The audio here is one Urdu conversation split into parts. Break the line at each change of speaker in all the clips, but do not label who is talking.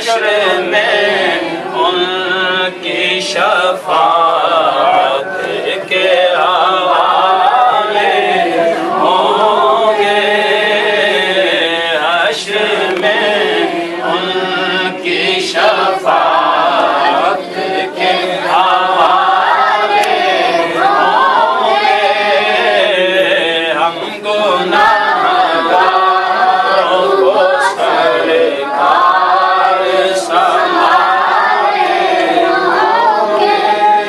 حشر میں ان کی شفاعت کے حوالے ہوں گے، حشر میں ان کی شفاعت کے حوالے ہوں گے، ہم گناہگاروں کو سرکار سنبھالے ہوں گے،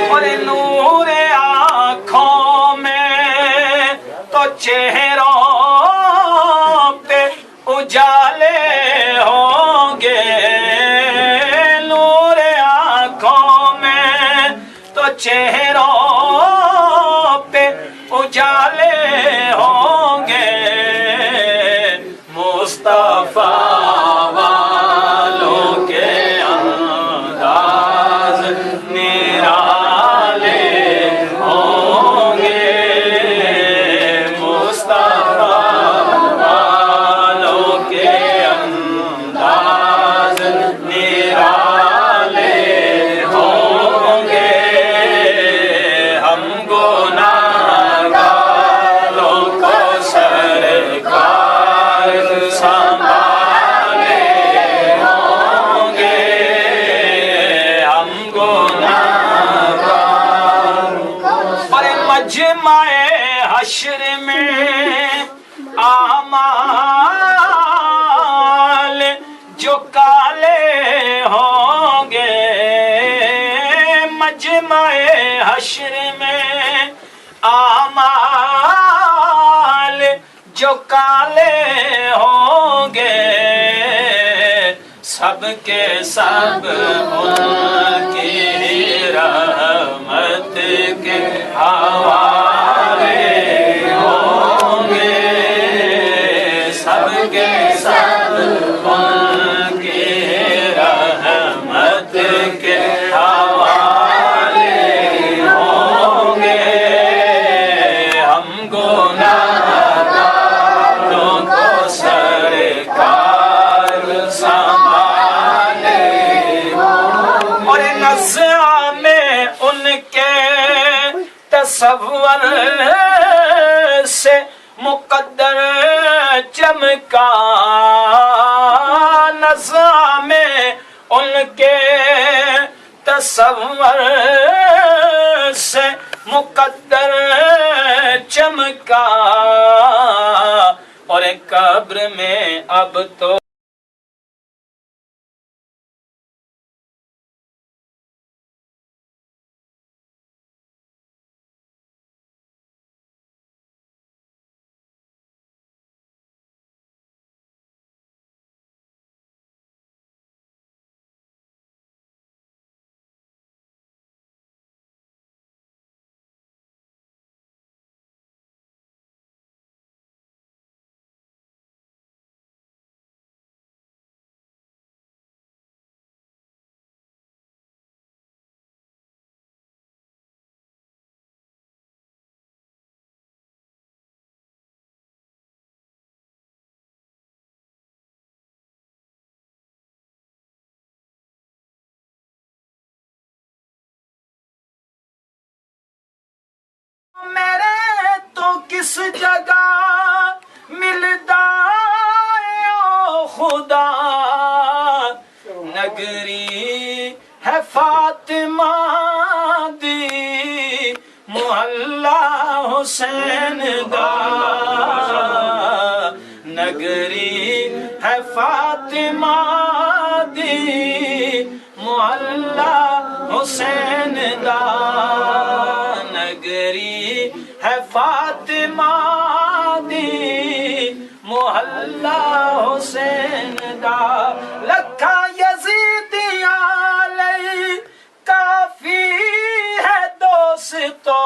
اور نور آنکھوں میں تو چہروں پہ اجالے ہوں گے، نور آنکھوں میں تو چہروں پہ اجالے ہوں گے، مصطفیٰ والوں کے انداز نرالے ہوں گے، مصطفیٰ والوں کے انداز نرالے ہوں گے، ہم گناہگاروں کو سرکار سنبھالے ہوں گے، ہم گناہگار، اور مجمع حشر میں اعمال جو کالے ہوں گے، مجمع حشر میں اعمال جو کالے ہوں گے، سب کے سب ان کی رحمت کے حوالے ہوں گے، سب کے سب ان کی رحمت کے حوالے ہوں گے، ہم گناہگاروں کو سرکار سنبھالے ہوں گے، اور نزعہ میں ان کے تصور سے مقدر چمکا، نزعہ میں ان کے تصور سے مقدر چمکا، اور قبر میں اب تو میرے تو کس جگہ ملتا ہے او خدا، نگری ہے فاطمہ دی محلہ حسین دا، نگری ہے فاطمہ دی محلہ حسین دا، نگری ہے فاطمہ دی محلہ حسین دا، لکھا یزیدیاں لئی کافی ہے دوستو،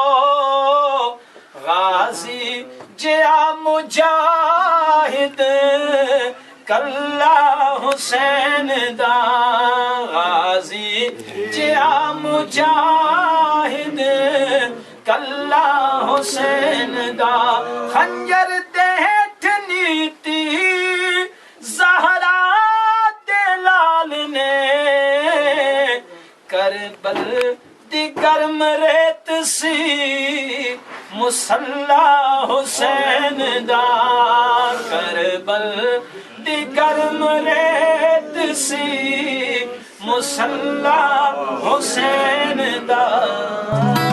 غازی جیا مجاہد کلا حسین دا، غازی جیا مجاہد کلا حسین دا، خنجر دیٹھ نیتی زہرا کربل دی گرم ریت سی مصلا حسین دا کربل دی گرم ریت سی مصلا حسین دا